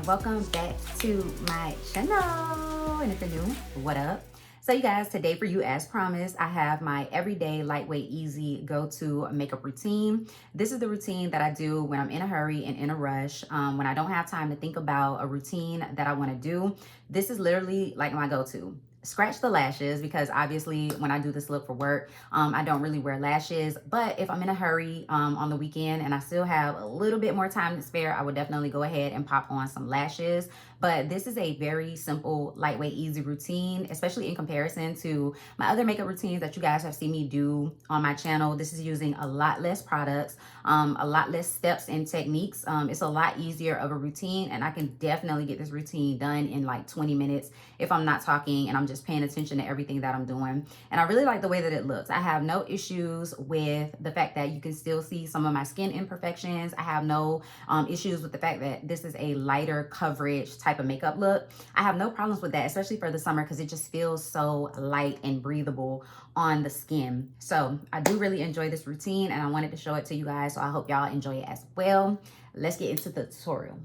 welcome back to my channel. And if you're new, what up? So you guys, today for you, as promised, I have my everyday lightweight easy go-to makeup routine. This is the routine that I do when I'm in a hurry and in a rush, when I don't have time to think about a routine that I want to do. This is literally like my go-to. Scratch the lashes, because obviously when I do this look for work, I don't really wear lashes. But if I'm in a hurry on the weekend and I still have a little bit more time to spare, I would definitely go ahead and pop on some lashes. But this is a very simple, lightweight, easy routine, especially in comparison to my other makeup routines that you guys have seen me do on my channel. This is using a lot less products, a lot less steps and techniques. It's a lot easier of a routine, and I can definitely get this routine done in like 20 minutes if I'm not talking and I'm just paying attention to everything that I'm doing. And I really like the way that it looks. I have no issues with the fact that you can still see some of my skin imperfections. I have no issues with the fact that this is a lighter coverage type of makeup look. I have no problems with that, especially for the summer, because it just feels so light and breathable on the skin. So I do really enjoy this routine, and I wanted to show it to you guys, so I hope y'all enjoy it as well. Let's get into the tutorial.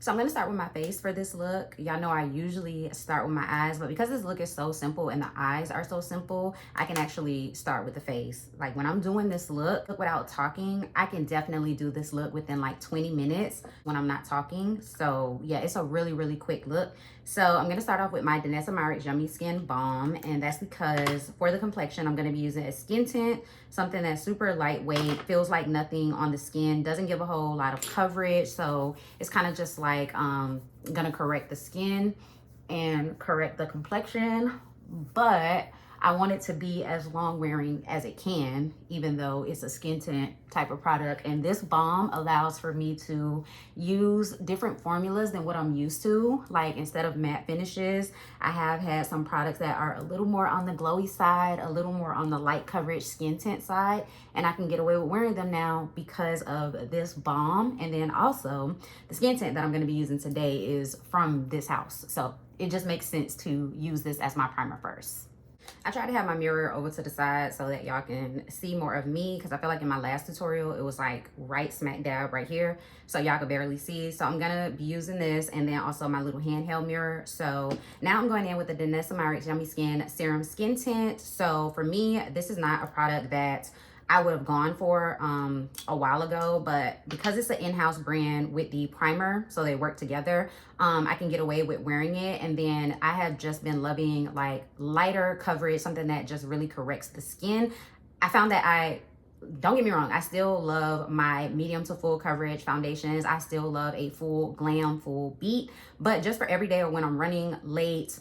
So I'm going to start with my face for this look. Y'all know I usually start with my eyes, but because this look is so simple and the eyes are so simple, I can actually start with the face. Like when I'm doing this look without talking, I can definitely do this look within like 20 minutes when I'm not talking. So yeah, it's a really, really quick look. So I'm going to start off with my Yummy Skin Balm, and that's because for the complexion, I'm going to be using a skin tint, something that's super lightweight, feels like nothing on the skin, doesn't give a whole lot of coverage. So it's kind of just like gonna correct the skin and correct the complexion, but I want it to be as long wearing as it can, even though it's a skin tint type of product. And this balm allows for me to use different formulas than what I'm used to. Like instead of matte finishes, I have had some products that are a little more on the glowy side, a little more on the light coverage skin tint side, and I can get away with wearing them now because of this balm. And then also the skin tint that I'm going to be using today is from this house, so it just makes sense to use this as my primer first. I try to have my mirror over to the side so that y'all can see more of me, because I feel like in my last tutorial it was like right smack dab right here, so y'all could barely see. So I'm gonna be using this, and then also my little handheld mirror. So now I'm going in with the Yummy Skin Serum Skin Tint. So for me, this is not a product that I would have gone for a while ago, but because it's an in-house brand with the primer, so they work together, I can get away with wearing it. And then I have just been loving like lighter coverage, something that just really corrects the skin. I found that don't get me wrong, I still love my medium to full coverage foundations. I still love a full glam, full beat. But just for every day or when I'm running late,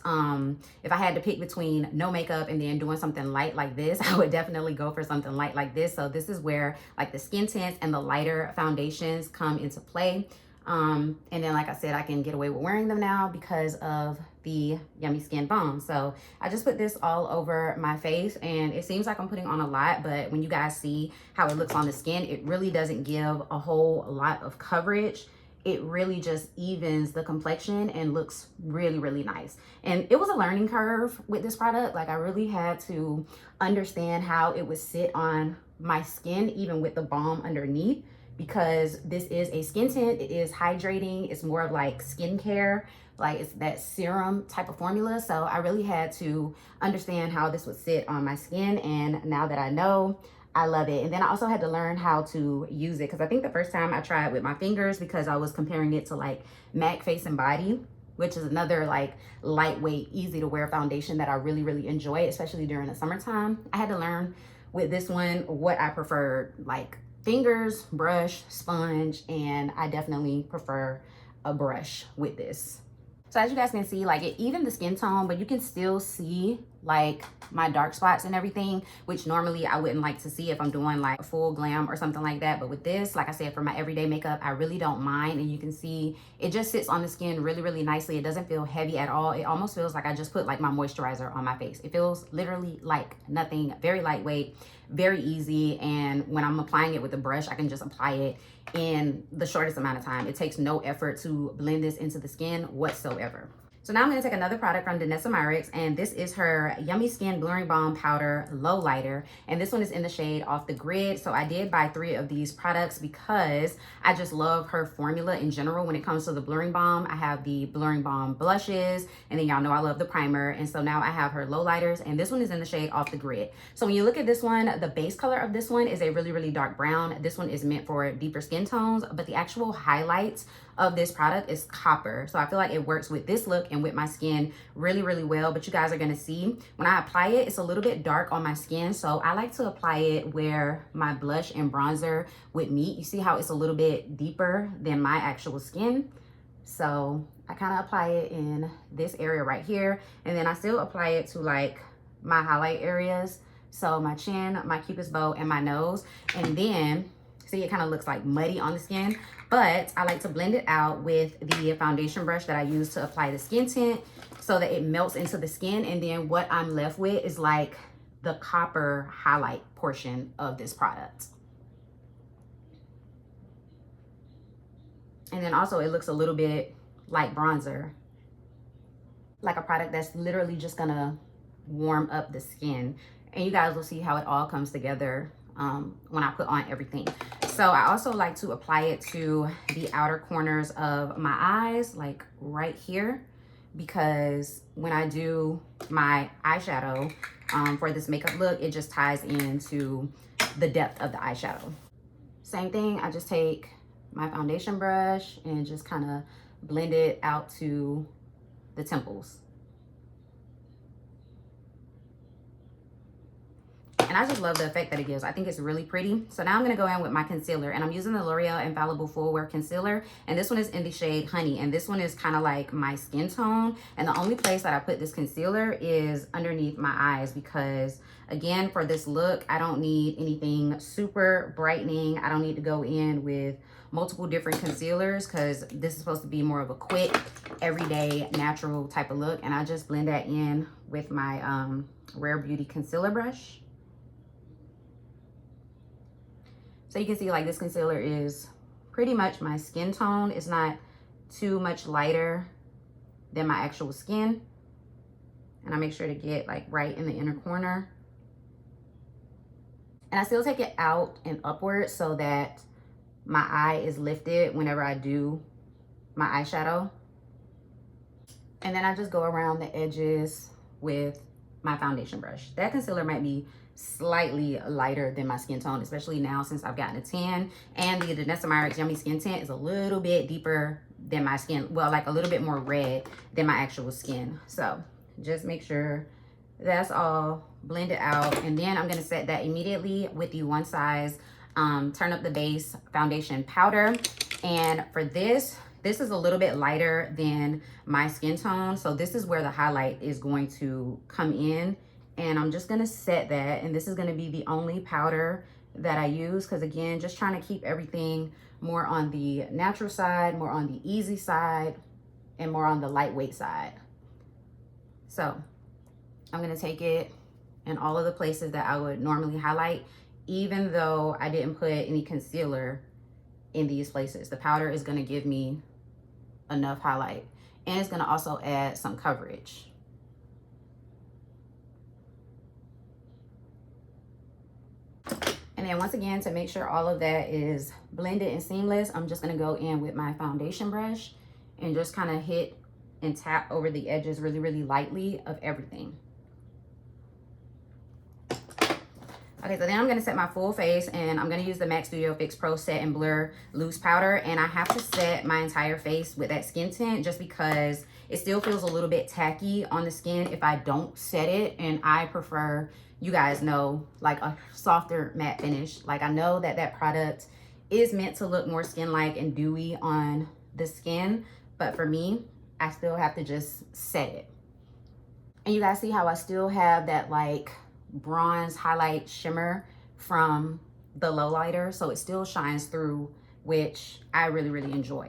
if I had to pick between no makeup and then doing something light like this, I would definitely go for something light like this. So this is where like the skin tints and the lighter foundations come into play. And then like I said, I can get away with wearing them now because of the Yummy Skin Balm. So I just put this all over my face, and it seems like I'm putting on a lot, but when you guys see how it looks on the skin, it really doesn't give a whole lot of coverage. It really just evens the complexion and looks really, really nice. And it was a learning curve with this product. Like I really had to understand how it would sit on my skin, even with the balm underneath, because this is a skin tint. It is hydrating. It's more of like skincare, like it's that serum type of formula. So I really had to understand how this would sit on my skin, and now that I know, I love it. And then I also had to learn how to use it, because I think the first time I tried with my fingers, because I was comparing it to like MAC Face and Body, which is another like lightweight, easy to wear foundation that I really, really enjoy, especially during the summertime. I had to learn with this one what I preferred, like fingers, brush, sponge, and I definitely prefer a brush with this. So as you guys can see, like it evened the skin tone, but you can still see like my dark spots and everything, which normally I wouldn't like to see if I'm doing like a full glam or something like that. But with this, like I said, for my everyday makeup, I really don't mind. And you can see it just sits on the skin really, really nicely. It doesn't feel heavy at all. It almost feels like I just put like my moisturizer on my face. It feels literally like nothing, very lightweight, very easy. And when I'm applying it with a brush, I can just apply it in the shortest amount of time. It takes no effort to blend this into the skin whatsoever. So now I'm going to take another product from Myrick's, and this is her Yummy Skin Blurring Balm Powder Low Lighter. And this one is in the shade Off the Grid. So I did buy 3 of these products because I just love her formula in general when it comes to the blurring balm. I have the blurring balm blushes, and then y'all know I love the primer. And so now I have her low lighters, and this one is in the shade Off the Grid. So when you look at this one, the base color of this one is a really, really dark brown. This one is meant for deeper skin tones, but the actual highlights of this product is copper. So I feel like it works with this look and with my skin really, really well. But you guys are gonna see when I apply it, it's a little bit dark on my skin. So I like to apply it where my blush and bronzer would meet. You see how it's a little bit deeper than my actual skin. So I kind of apply it in this area right here. And then I still apply it to like my highlight areas. So my chin, my cupid's bow, and my nose. And then see, it kind of looks like muddy on the skin, but I like to blend it out with the foundation brush that I use to apply the skin tint so that it melts into the skin. And then what I'm left with is like the copper highlight portion of this product. And then also it looks a little bit like bronzer, like a product that's literally just gonna warm up the skin. And you guys will see how it all comes together when I put on everything. So I also like to apply it to the outer corners of my eyes, like right here, because when I do my eyeshadow for this makeup look, it just ties into the depth of the eyeshadow. Same thing, I just take my foundation brush and just kind of blend it out to the temples. And I just love the effect that it gives. I think it's really pretty. So now I'm going to go in with my concealer, and I'm using the L'Oreal Infallible Full Wear Concealer. And this one is in the shade Honey. And this one is kind of like my skin tone. And the only place that I put this concealer is underneath my eyes because, again, for this look, I don't need anything super brightening. I don't need to go in with multiple different concealers because this is supposed to be more of a quick, everyday, natural type of look. And I just blend that in with my Rare Beauty concealer brush. So you can see like this concealer is pretty much my skin tone. It's not too much lighter than my actual skin. And I make sure to get like right in the inner corner. And I still take it out and upward so that my eye is lifted whenever I do my eyeshadow. And then I just go around the edges with my foundation brush. That concealer might be slightly lighter than my skin tone, especially now since I've gotten a tan. And the Myrick's Yummy Skin Tint is a little bit deeper than my skin. Well, like a little bit more red than my actual skin. So just make sure that's all blended out. And then I'm going to set that immediately with the One Size Turn Up the Base Foundation Powder. And for this is a little bit lighter than my skin tone. So this is where the highlight is going to come in. And I'm just gonna set that, and this is gonna be the only powder that I use because, again, just trying to keep everything more on the natural side, more on the easy side, and more on the lightweight side. So I'm gonna take it in all of the places that I would normally highlight, even though I didn't put any concealer in these places. The powder is gonna give me enough highlight, and it's gonna also add some coverage. And then once again, to make sure all of that is blended and seamless, I'm just gonna go in with my foundation brush and just kind of hit and tap over the edges really, really lightly of everything. Okay, so then I'm gonna set my full face, and I'm gonna use the MAC Studio Fix Pro Set and Blur Loose Powder. And I have to set my entire face with that skin tint just because it still feels a little bit tacky on the skin if I don't set it. And I prefer, you guys know, like a softer matte finish. Like, I know that that product is meant to look more skin-like and dewy on the skin, but for me, I still have to just set it. And you guys see how I still have that like bronze highlight shimmer from the low lighter, so it still shines through, which I really, really enjoy.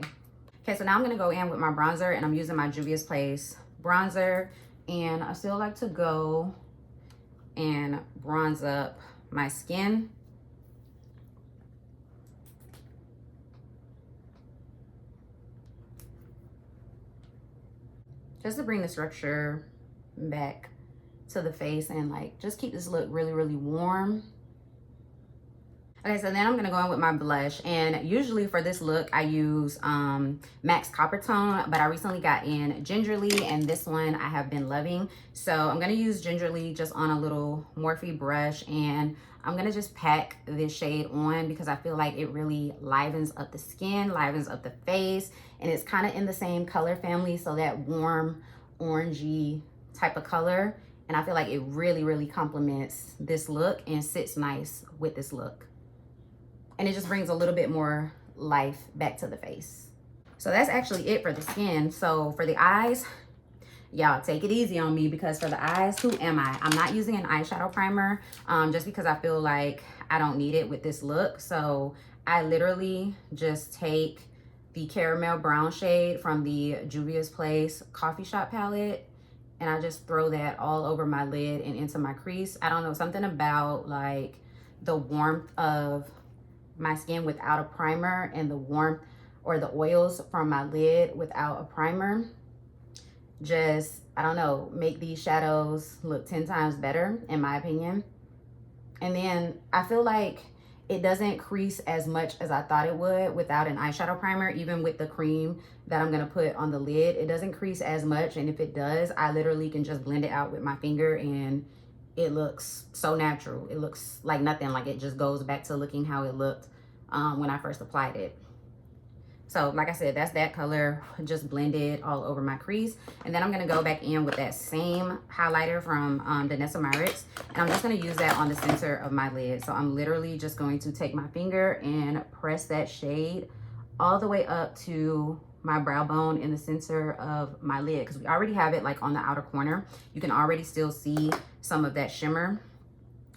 Okay, so now I'm gonna go in with my bronzer, and I'm using my Juvia's Place bronzer, and I still like to go and bronze up my skin. just to bring the structure back to the face and like just keep this look really, really warm. Okay, so then I'm gonna go in with my blush, and usually for this look I use MAC's Copper Tone, but I recently got in Gingerly, and this one I have been loving. So I'm gonna use Gingerly just on a little Morphe brush, and I'm gonna just pack this shade on because I feel like it really livens up the skin, livens up the face, and it's kind of in the same color family, so that warm orangey type of color. And I feel like it really, really complements this look and sits nice with this look. And it just brings a little bit more life back to the face. So that's actually it for the skin. So for the eyes, y'all take it easy on me, because for the eyes, who am I? I'm not using an eyeshadow primer just because I feel like I don't need it with this look. So I literally just take the caramel brown shade from the Juvia's Place Coffee Shop palette, and I just throw that all over my lid and into my crease. I don't know, something about like the warmth of my skin without a primer and the warmth or the oils from my lid without a primer just, I don't know, make these shadows look 10 times better in my opinion. And then I feel like it doesn't crease as much as I thought it would without an eyeshadow primer. Even with the cream that I'm gonna put on the lid, it doesn't crease as much, and if it does, I literally can just blend it out with my finger and it looks so natural. It looks like nothing, like it just goes back to looking how it looked when I first applied it. So like I said, that's that color, just blended all over my crease. And then I'm gonna go back in with that same highlighter from Danessa Myricks, and I'm just gonna use that on the center of my lid. So I'm literally just going to take my finger and press that shade all the way up to my brow bone in the center of my lid, because we already have it like on the outer corner. You can already still see some of that shimmer.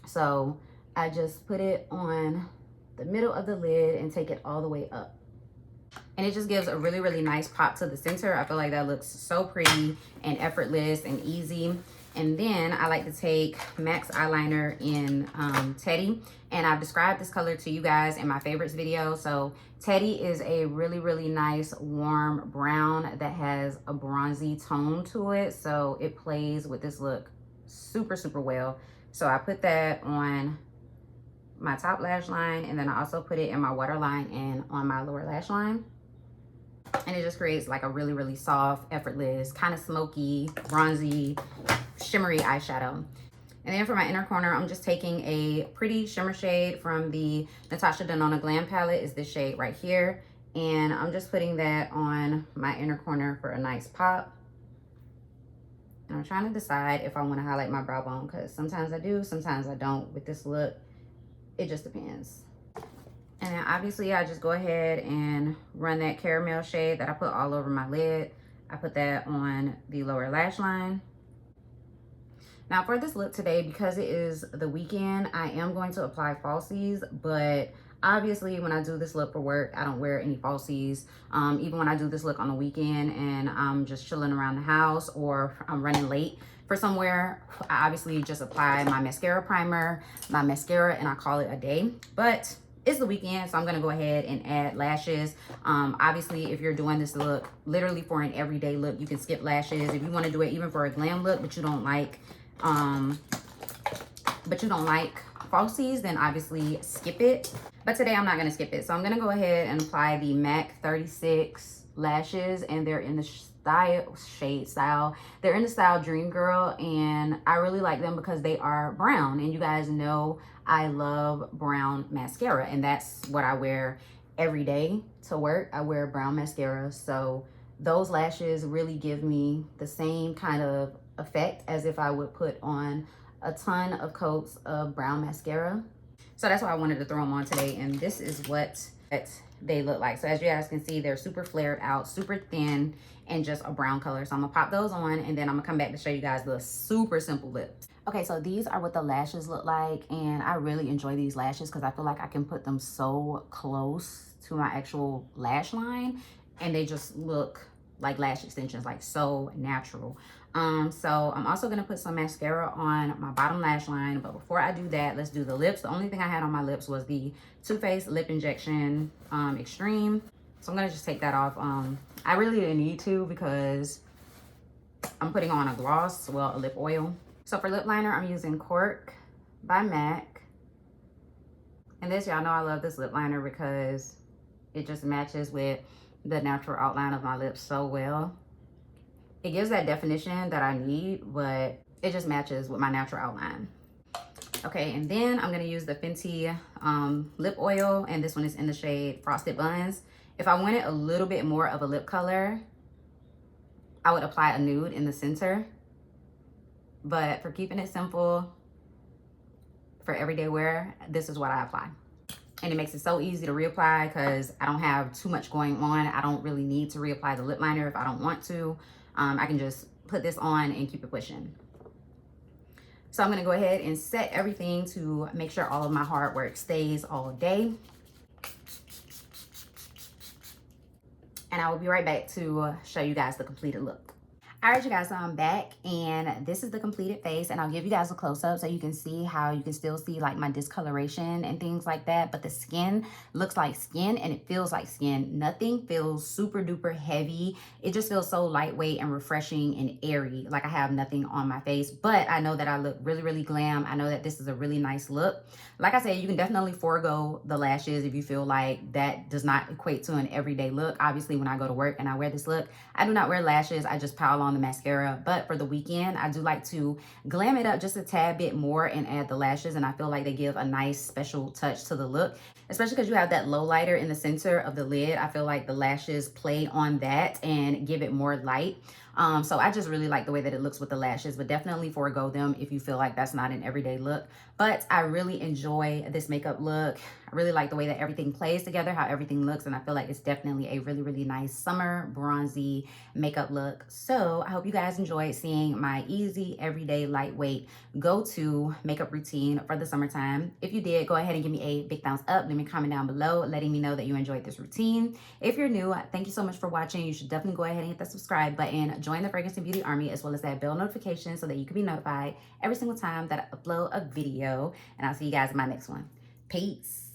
So I just put it on the middle of the lid and take it all the way up. And it just gives a really, really nice pop to the center. I feel like that looks so pretty and effortless and easy. And then I like to take MAC's eyeliner in Teddy. And I've described this color to you guys in my favorites video. So Teddy is a really, really nice warm brown that has a bronzy tone to it. So it plays with this look super, super well. So I put that on my top lash line, and then I also put it in my waterline and on my lower lash line. And it just creates like a really, really soft, effortless, kind of smoky, bronzy, shimmery eyeshadow. And then for my inner corner, I'm just taking a pretty shimmer shade from the Natasha Denona Glam palette. Is this shade right here. And I'm just putting that on my inner corner for a nice pop. And I'm trying to decide if I want to highlight my brow bone, because sometimes I do, sometimes I don't with this look. It just depends. And then obviously I just go ahead and run that caramel shade that I put all over my lid. I put that on the lower lash line. Now for this look today, because it is the weekend, I am going to apply falsies, but obviously when I do this look for work, I don't wear any falsies. Even when I do this look on the weekend and I'm just chilling around the house or I'm running late for somewhere, I obviously just apply my mascara primer, my mascara, and I call it a day. But it's the weekend, so I'm gonna go ahead and add lashes. Obviously, if you're doing this look literally for an everyday look, you can skip lashes. If you want to do it even for a glam look, but you don't like falsies, then obviously skip it. But today I'm not gonna skip it, so I'm gonna go ahead and apply the MAC 36 lashes, and they're in the style. They're in the style Dream Girl, and I really like them because they are brown, and you guys know I love brown mascara, and that's what I wear every day to work. I wear brown mascara, so those lashes really give me the same kind of effect as if I would put on a ton of coats of brown mascara. So that's why I wanted to throw them on today, and this is what they look like. So as you guys can see, they're super flared out, super thin, and just a brown color. So I'm gonna pop those on, and then I'm gonna come back to show you guys the super simple lips. Okay, so these are what the lashes look like, and I really enjoy these lashes because I feel like I can put them so close to my actual lash line, and they just look like lash extensions, like so natural. So I'm also gonna put some mascara on my bottom lash line, but before I do that, let's do the lips. The only thing I had on my lips was the Too Faced Lip Injection Extreme. So I'm gonna just take that off. I really didn't need to because I'm putting on a gloss, well, a lip oil. So for lip liner, I'm using Cork by MAC. And this, y'all know I love this lip liner because it just matches with the natural outline of my lips so well. It gives that definition that I need, but it just matches with my natural outline. Okay, and then I'm gonna use the Fenty lip oil, and this one is in the shade Frosted Buns. If I wanted a little bit more of a lip color, I would apply a nude in the center. But for keeping it simple, for everyday wear, this is what I apply. And it makes it so easy to reapply because I don't have too much going on. I don't really need to reapply the lip liner if I don't want to. I can just put this on and keep it pushing. So I'm gonna go ahead and set everything to make sure all of my hard work stays all day. And I will be right back to show you guys the completed look. All right, you guys, so I'm back, and this is the completed face, and I'll give you guys a close-up so you can see how you can still see like my discoloration and things like that, but the skin looks like skin and it feels like skin. Nothing feels super duper heavy. It just feels so lightweight and refreshing and airy, like I have nothing on my face, but I know that I look really, really glam. I know that this is a really nice look. Like I said, you can definitely forego the lashes if you feel like that does not equate to an everyday look. Obviously, when I go to work and I wear this look, I do not wear lashes. I just pile on the mascara, but for the weekend, I do like to glam it up just a tad bit more and add the lashes, and I feel like they give a nice special touch to the look, especially because you have that low lighter in the center of the lid. I feel like the lashes play on that and give it more light. So I just really like the way that it looks with the lashes, but definitely forego them if you feel like that's not an everyday look. But I really enjoy this makeup look. I really like the way that everything plays together, how everything looks, and I feel like it's definitely a really, really nice summer bronzy makeup look. So I hope you guys enjoyed seeing my easy, everyday, lightweight, go-to makeup routine for the summertime. If you did, go ahead and give me a big thumbs up. Leave me a comment down below letting me know that you enjoyed this routine. If you're new, thank you so much for watching. You should definitely go ahead and hit that subscribe button. Join the Fragrance and Beauty Army, as well as that bell notification so that you can be notified every single time that I upload a video. And I'll see you guys in my next one. Peace.